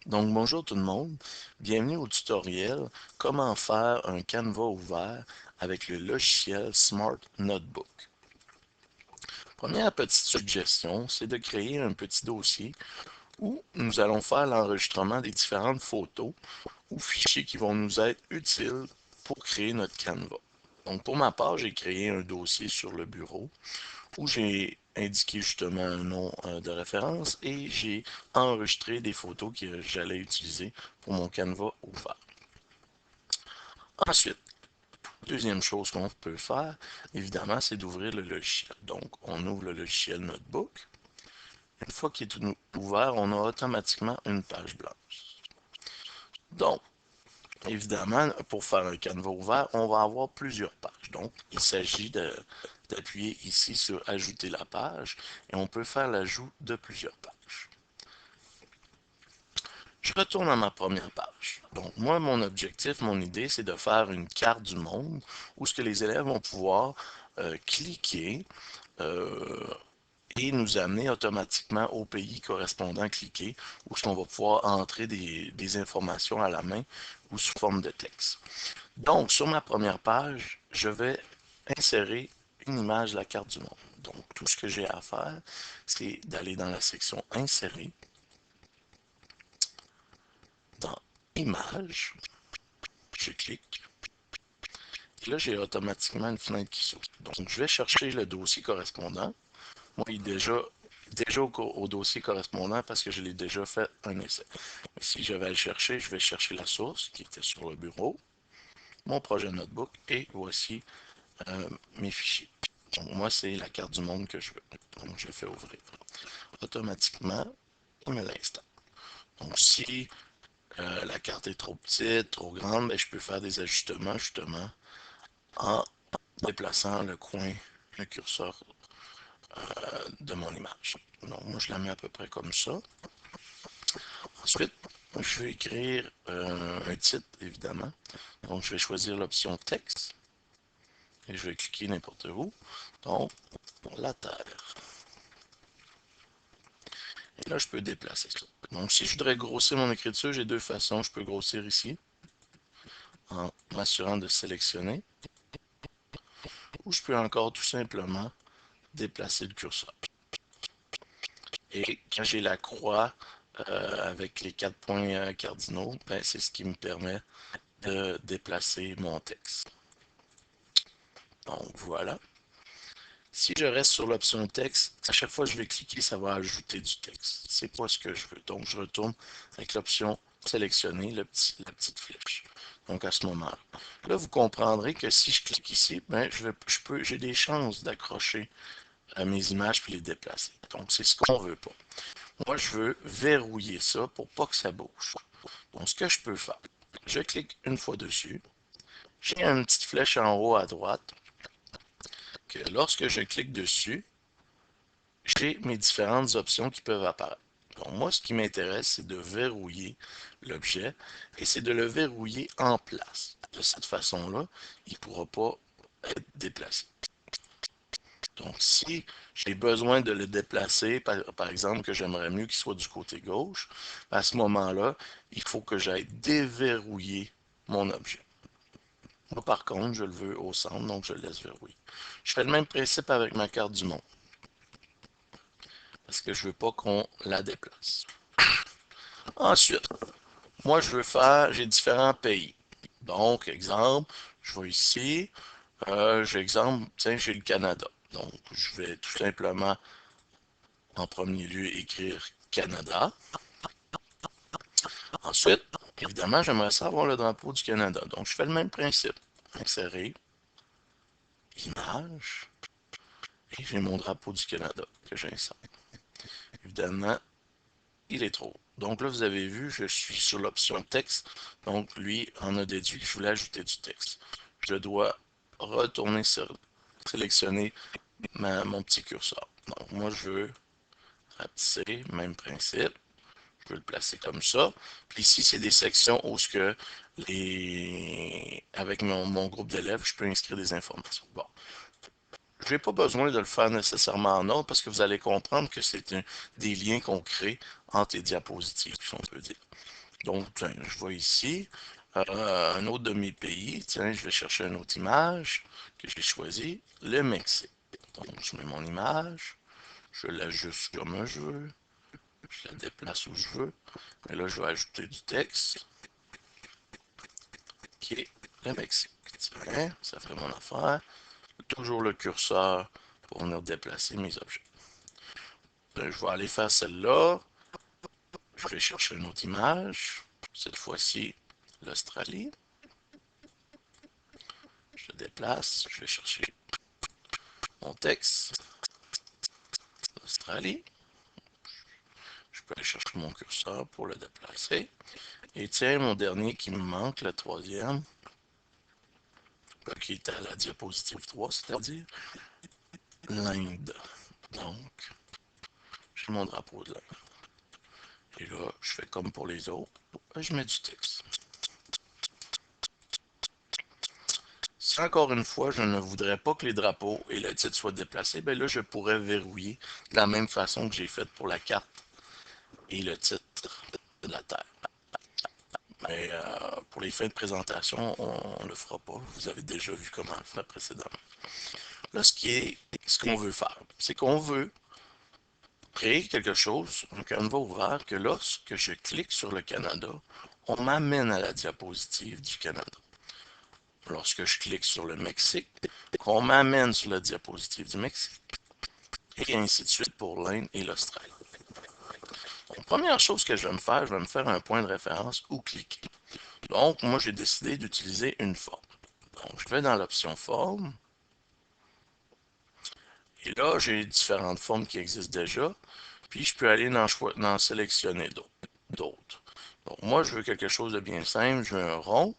Donc bonjour tout le monde, bienvenue au tutoriel Comment faire un Canva ouvert avec le logiciel Smart Notebook. Première petite suggestion, c'est de créer un petit dossier où nous allons faire l'enregistrement des différentes photos ou fichiers qui vont nous être utiles pour créer notre Canva. Donc pour ma part, j'ai créé un dossier sur le bureau où j'ai indiqué justement un nom de référence et j'ai enregistré des photos que j'allais utiliser pour mon Canva ouvert. Ensuite, deuxième chose qu'on peut faire, évidemment, c'est d'ouvrir le logiciel. Donc, on ouvre le logiciel Notebook. Une fois qu'il est ouvert, on a automatiquement une page blanche. Donc, évidemment, pour faire un canevas ouvert, on va avoir plusieurs pages. Donc, il s'agit d'appuyer ici sur Ajouter la page et on peut faire l'ajout de plusieurs pages. Je retourne à ma première page. Donc, moi, mon objectif, mon idée, c'est de faire une carte du monde où ce que les élèves vont pouvoir cliquer euh, et nous amener automatiquement au pays correspondant cliqué où ce qu'on va pouvoir entrer des informations à la main ou sous forme de texte. Donc, sur ma première page, je vais insérer une image de la carte du monde. Donc, tout ce que j'ai à faire, c'est d'aller dans la section Insérer, dans Images, je clique, et là, j'ai automatiquement une fenêtre qui s'ouvre. Donc, je vais chercher le dossier correspondant. Moi, il est déjà au dossier correspondant parce que je l'ai déjà fait un essai. Mais si je vais le chercher, je vais chercher la source qui était sur le bureau, mon projet notebook, et voici mes fichiers. Donc, moi, c'est la carte du monde que je veux. Donc, je fais ouvrir. Automatiquement, il me l'installe. Donc, si la carte est trop petite, trop grande, ben, je peux faire des ajustements justement en déplaçant le coin, le curseur de mon image. Donc, moi, je la mets à peu près comme ça. Ensuite, je vais écrire un titre, évidemment. Donc, je vais choisir l'option texte et je vais cliquer n'importe où. Donc, la Terre. Et là, je peux déplacer ça. Donc, si je voudrais grossir mon écriture, j'ai deux façons. Je peux grossir ici en m'assurant de sélectionner ou je peux encore tout simplement déplacer le curseur. Et quand j'ai la croix avec les 4 points cardinaux, ben, c'est ce qui me permet de déplacer mon texte. Donc voilà. Si je reste sur l'option texte, à chaque fois que je vais cliquer, ça va ajouter du texte. C'est pas ce que je veux. Donc je retourne avec l'option sélectionner, la petite flèche. Donc à ce moment-là. Là, vous comprendrez que si je clique ici, ben, j'ai des chances d'accrocher à mes images puis les déplacer. Donc c'est ce qu'on veut pas. Moi, je veux verrouiller ça pour pas que ça bouge. Donc, ce que je peux faire, je clique une fois dessus. J'ai une petite flèche en haut à droite que lorsque je clique dessus, j'ai mes différentes options qui peuvent apparaître. Donc, moi, ce qui m'intéresse, c'est de verrouiller l'objet et c'est de le verrouiller en place. De cette façon-là, il ne pourra pas être déplacé. Donc, si j'ai besoin de le déplacer, par exemple, que j'aimerais mieux qu'il soit du côté gauche, à ce moment-là, il faut que j'aille déverrouiller mon objet. Moi, par contre, je le veux au centre, donc je le laisse verrouiller. Je fais le même principe avec ma carte du monde, parce que je ne veux pas qu'on la déplace. Ensuite, moi, j'ai différents pays. Donc, exemple, je vais ici, tiens, j'ai le Canada. Donc, je vais tout simplement en premier lieu écrire Canada. Ensuite, évidemment, j'aimerais savoir le drapeau du Canada. Donc, je fais le même principe. Insérer, image, et j'ai mon drapeau du Canada que j'insère. Évidemment, il est trop. Donc là, vous avez vu, je suis sur l'option texte. Donc, lui en a déduit que je voulais ajouter du texte. Je dois retourner sélectionner mon petit curseur. Donc, moi, je veux rapetisser, même principe. Je peux le placer comme ça. Puis ici, c'est des sections où ce que avec mon groupe d'élèves, je peux inscrire des informations. Bon. Je n'ai pas besoin de le faire nécessairement en ordre parce que vous allez comprendre que c'est des liens qu'on crée entre les diapositives, si on peut dire. Donc, tiens, je vais ici, un autre de mes pays. Tiens, je vais chercher une autre image que j'ai choisie, le Mexique. Donc, je mets mon image, je l'ajuste comme je veux, je la déplace où je veux. Et là, je vais ajouter du texte, qui est le Mexique. Tiens, ça fait mon affaire. Toujours le curseur pour venir déplacer mes objets. Je vais aller faire celle-là. Je vais chercher une autre image. Cette fois-ci, l'Australie. Je déplace. Je vais chercher mon texte. L'Australie. Je peux aller chercher mon curseur pour le déplacer. Et tiens, mon dernier qui me manque, le troisième, qui est à la diapositive 3, c'est-à-dire l'Inde. Donc, j'ai mon drapeau de l'Inde. Et là, je fais comme pour les autres. Je mets du texte. Si encore une fois, je ne voudrais pas que les drapeaux et le titre soient déplacés, ben là, je pourrais verrouiller de la même façon que j'ai fait pour la carte et le titre de la Terre. Mais pour les fins de présentation, on ne le fera pas. Vous avez déjà vu comment le faire précédemment. Là, ce qu'on veut faire, c'est qu'on veut créer quelque chose, un canevas ouvert, que lorsque je clique sur le Canada, on m'amène à la diapositive du Canada. Lorsque je clique sur le Mexique, on m'amène sur la diapositive du Mexique, et ainsi de suite pour l'Inde et l'Australie. Donc, première chose que je vais me faire un point de référence où cliquer. Donc, moi, j'ai décidé d'utiliser une forme. Donc, je vais dans l'option forme, et là, j'ai différentes formes qui existent déjà, puis je peux aller dans sélectionner d'autres. Donc, moi, je veux quelque chose de bien simple, je veux un rond,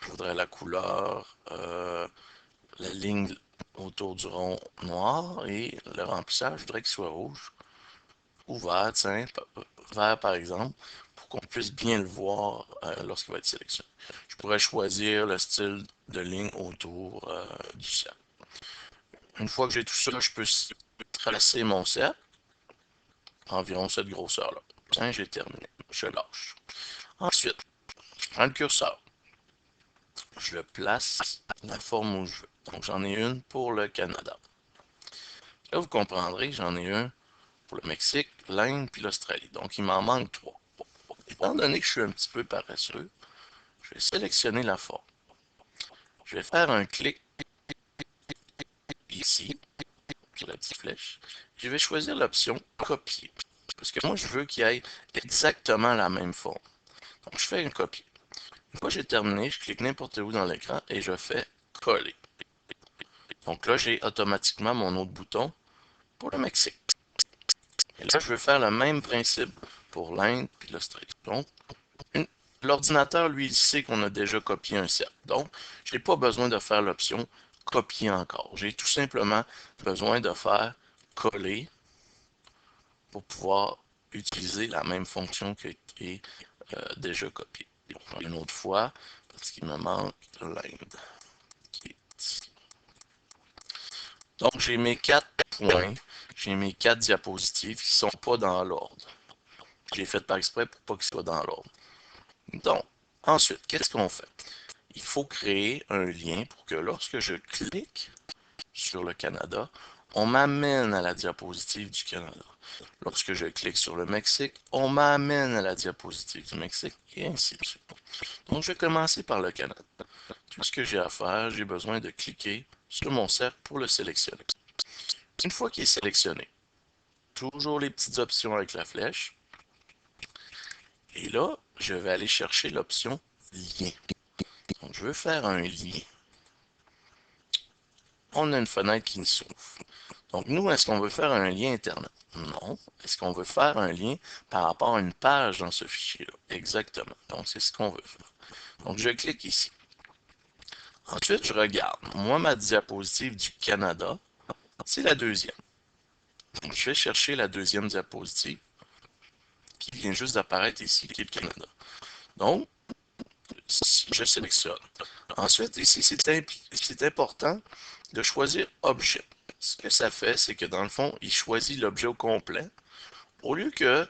je voudrais la couleur, la ligne autour du rond noir et le remplissage, je voudrais qu'il soit rouge ou vert, tiens, vert par exemple, pour qu'on puisse bien le voir lorsqu'il va être sélectionné. Je pourrais choisir le style de ligne autour du cercle. Une fois que j'ai tout ça, je peux tracer mon cercle, environ cette grosseur-là. Tiens, j'ai terminé. Je lâche. Ensuite, je prends le curseur. Je le place la forme où je veux. Donc, j'en ai une pour le Canada. Là, vous comprendrez que j'en ai un pour le Mexique, l'Inde puis l'Australie. Donc, il m'en manque trois. Étant donné que je suis un petit peu paresseux, je vais sélectionner la forme. Je vais faire un clic ici, sur la petite flèche. Je vais choisir l'option copier. Parce que moi, je veux qu'il ait exactement la même forme. Donc, je fais un copier. Une fois que j'ai terminé, je clique n'importe où dans l'écran et je fais coller. Donc là, j'ai automatiquement mon autre bouton pour le Mexique. Et là, je veux faire le même principe pour l'Inde et l'Australie. Donc, l'ordinateur, lui, il sait qu'on a déjà copié un cercle. Donc, je n'ai pas besoin de faire l'option copier encore. J'ai tout simplement besoin de faire coller pour pouvoir utiliser la même fonction qui est déjà copiée. Donc, une autre fois, parce qu'il me manque l'Inde. Donc, j'ai mes 4 points, j'ai mes 4 diapositives qui ne sont pas dans l'ordre. Je l'ai fait par exprès pour pas qu'ils soient dans l'ordre. Donc, ensuite, qu'est-ce qu'on fait? Il faut créer un lien pour que lorsque je clique sur le Canada, on m'amène à la diapositive du Canada. Lorsque je clique sur le Mexique, on m'amène à la diapositive du Mexique, et ainsi de suite. Donc, je vais commencer par le Canada. Tout ce que j'ai à faire, j'ai besoin de cliquer sur mon cercle pour le sélectionner. Une fois qu'il est sélectionné, toujours les petites options avec la flèche. Et là, je vais aller chercher l'option lien. Donc, je veux faire un lien. On a une fenêtre qui s'ouvre. Donc, nous, est-ce qu'on veut faire un lien Internet? Non. Est-ce qu'on veut faire un lien par rapport à une page dans ce fichier-là? Exactement. Donc, c'est ce qu'on veut faire. Donc, je clique ici. Ensuite, je regarde. Moi, ma diapositive du Canada, c'est la deuxième. Donc, je vais chercher la deuxième diapositive qui vient juste d'apparaître ici, qui est le Canada. Donc, je sélectionne. Ensuite, ici, c'est important de choisir Objet. Ce que ça fait, c'est que dans le fond, il choisit l'objet au complet. Au lieu que,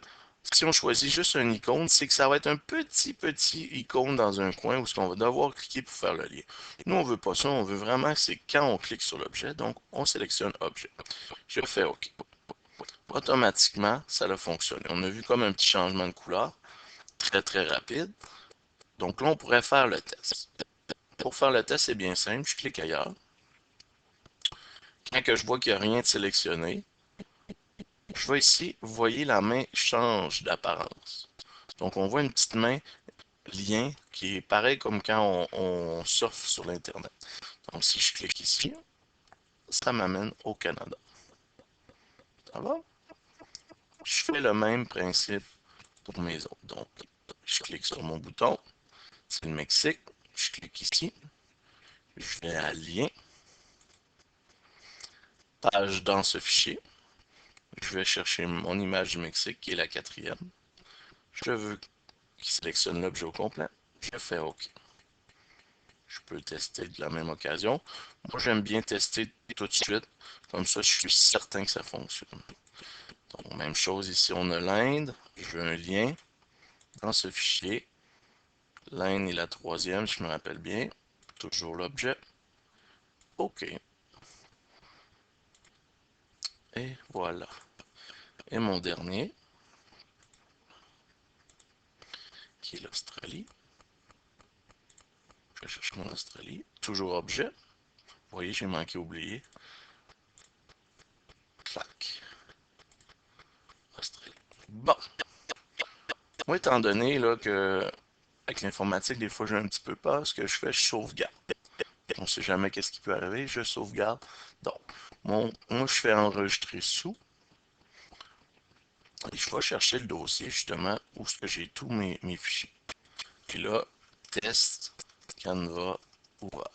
si on choisit juste un icône, c'est que ça va être un petit icône dans un coin où on va devoir cliquer pour faire le lien. Nous, on veut pas ça, on veut vraiment que c'est quand on clique sur l'objet, donc on sélectionne objet. Je fais OK. Automatiquement, ça a fonctionné. On a vu comme un petit changement de couleur, très rapide. Donc là, on pourrait faire le test. Pour faire le test, c'est bien simple, je clique ailleurs. Quand que je vois qu'il n'y a rien de sélectionné, je vais ici, vous voyez, la main change d'apparence. Donc on voit une petite main lien qui est pareil comme quand on surfe sur l'Internet. Donc si je clique ici, ça m'amène au Canada. Ça va? Je fais le même principe pour mes autres. Donc je clique sur mon bouton, c'est le Mexique, je clique ici, je vais à lien, page dans ce fichier, je vais chercher mon image du Mexique qui est la quatrième. Je veux qu'il sélectionne l'objet au complet. Je fais OK. Je peux tester de la même occasion. Moi, j'aime bien tester tout de suite. Comme ça, je suis certain que ça fonctionne. Donc, même chose ici, on a l'Inde. Je veux un lien dans ce fichier. L'Inde est la troisième, si je me rappelle bien. Toujours l'objet. OK. Et voilà. Et mon dernier, qui est l'Australie. Je cherche mon Australie. Toujours objet. Vous voyez, j'ai manqué oublier. Clac. Australie. Bon. Moi, étant donné là, que avec l'informatique, des fois, j'ai un petit peu peur. Ce que je fais, je sauvegarde. On ne sait jamais qu'est-ce qui peut arriver. Je sauvegarde. Donc, moi, je fais enregistrer sous. Et je vais chercher le dossier, justement, où est-ce que j'ai tous mes fichiers. Puis là, test, Canva, ouvert.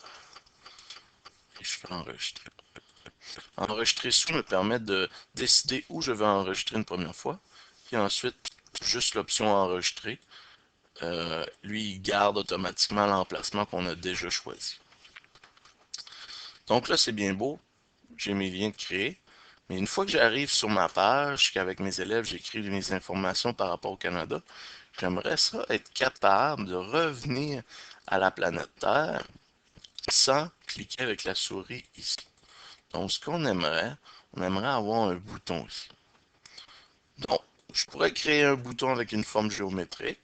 Et je fais enregistrer. Enregistrer sous me permet de décider où je veux enregistrer une première fois. Puis ensuite, juste l'option enregistrer. Lui, il garde automatiquement l'emplacement qu'on a déjà choisi. Donc là, c'est bien beau. J'ai mes liens de créer. Mais une fois que j'arrive sur ma page, qu'avec mes élèves, j'écris mes informations par rapport au Canada, j'aimerais ça être capable de revenir à la planète Terre sans cliquer avec la souris ici. Donc, ce qu'on aimerait, on aimerait avoir un bouton ici. Donc, je pourrais créer un bouton avec une forme géométrique,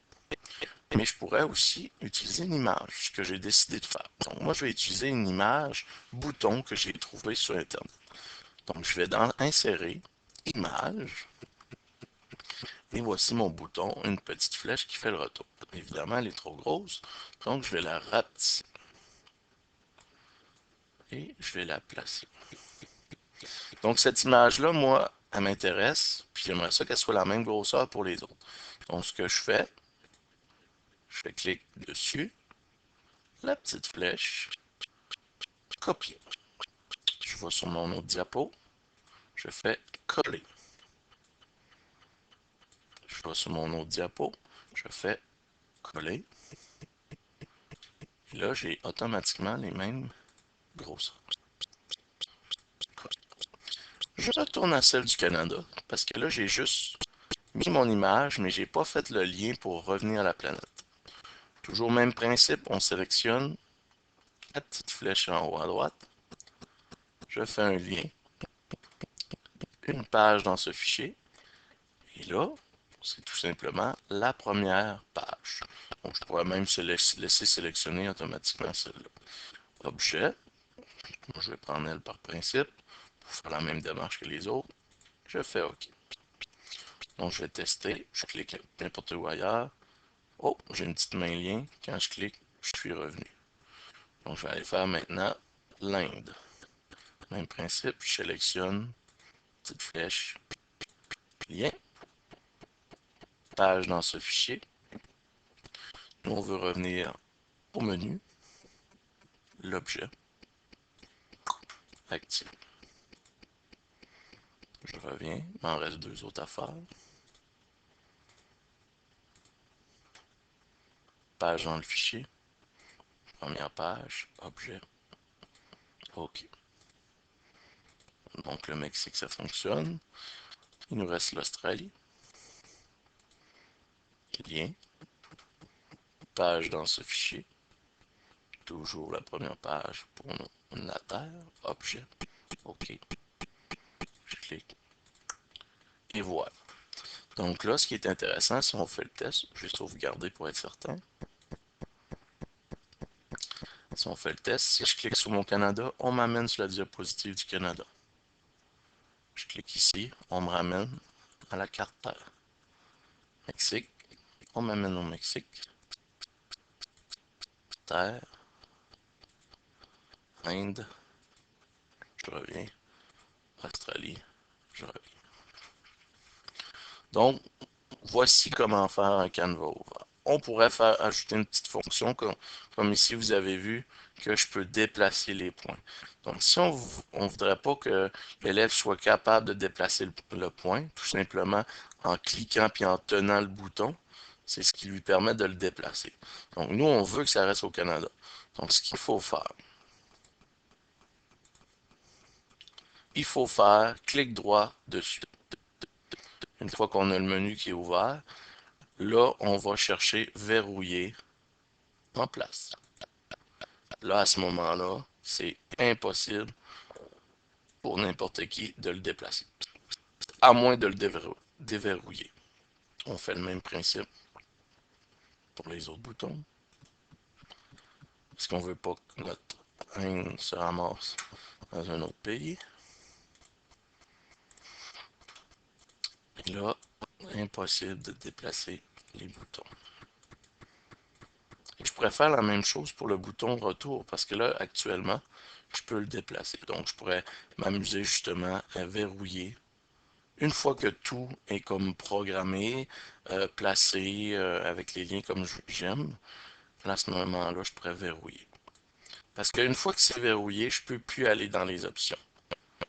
mais je pourrais aussi utiliser une image, ce que j'ai décidé de faire. Donc, moi, je vais utiliser une image bouton que j'ai trouvée sur Internet. Donc, je vais dans Insérer, Image, et voici mon bouton, une petite flèche qui fait le retour. Évidemment, elle est trop grosse, donc je vais la rapetisser. Et je vais la placer. Donc, cette image-là, moi, elle m'intéresse, puis j'aimerais ça qu'elle soit la même grosseur pour les autres. Donc, ce que je fais clic dessus, la petite flèche, copier. Je vais sur mon autre diapo, je fais coller. Je vais sur mon autre diapo, je fais coller. Et là, j'ai automatiquement les mêmes grosseurs. Je retourne à celle du Canada, parce que là, j'ai juste mis mon image, mais j'ai pas fait le lien pour revenir à la planète. Toujours même principe, on sélectionne la petite flèche en haut à droite, je fais un lien, une page dans ce fichier, et là, c'est tout simplement la première page. Donc, je pourrais même laisser sélectionner automatiquement celle-là. Objet, moi, je vais prendre elle par principe, pour faire la même démarche que les autres. Je fais OK. Donc, je vais tester, je clique n'importe où ailleurs. Oh, j'ai une petite main lien. Quand je clique, je suis revenu. Donc, je vais aller faire maintenant l'Inde. Même principe, je sélectionne, petite flèche, lien, page dans ce fichier. Nous, on veut revenir au menu, l'objet, actif. Je reviens, il m'en reste deux autres à faire. Page dans le fichier, première page, objet, OK. Donc le Mexique, ça fonctionne. Il nous reste l'Australie. Lien. Page dans ce fichier. Toujours la première page pour la Terre. Objet. OK. Je clique. Et voilà. Donc là, ce qui est intéressant, si on fait le test, je vais sauvegarder pour être certain. Si on fait le test, si je clique sur mon Canada, on m'amène sur la diapositive du Canada. Je clique ici, on me ramène à la carte Terre. Mexique, on m'amène au Mexique. Terre, Inde, je reviens. Australie, je reviens. Donc, voici comment faire un canevas ouvert. On pourrait faire ajouter une petite fonction comme ici vous avez vu que je peux déplacer les points. Donc si on ne voudrait pas que l'élève soit capable de déplacer le point, tout simplement en cliquant puis en tenant le bouton, c'est ce qui lui permet de le déplacer. Donc nous on veut que ça reste au Canada. Donc ce qu'il faut faire, il faut faire clic droit dessus. Une fois qu'on a le menu qui est ouvert, là on va chercher verrouiller en place. Là, à ce moment-là, c'est impossible pour n'importe qui de le déplacer, à moins de le déverrouiller. On fait le même principe pour les autres boutons, parce qu'on ne veut pas que notre haine se ramasse dans un autre pays. Et là, impossible de déplacer les boutons. Et je pourrais faire la même chose pour le bouton retour, parce que là, actuellement, je peux le déplacer. Donc, je pourrais m'amuser justement à verrouiller une fois que tout est comme programmé, placé avec les liens comme j'aime, à ce moment-là, je pourrais verrouiller. Parce qu'une fois que c'est verrouillé, je ne peux plus aller dans les options.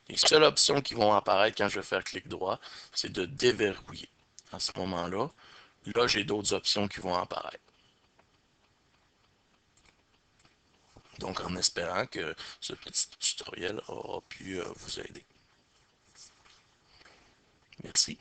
Les seules options qui vont apparaître quand je vais faire clic droit, c'est de déverrouiller. À ce moment-là, là, j'ai d'autres options qui vont apparaître. Donc, en espérant que ce petit tutoriel aura pu vous aider. Merci.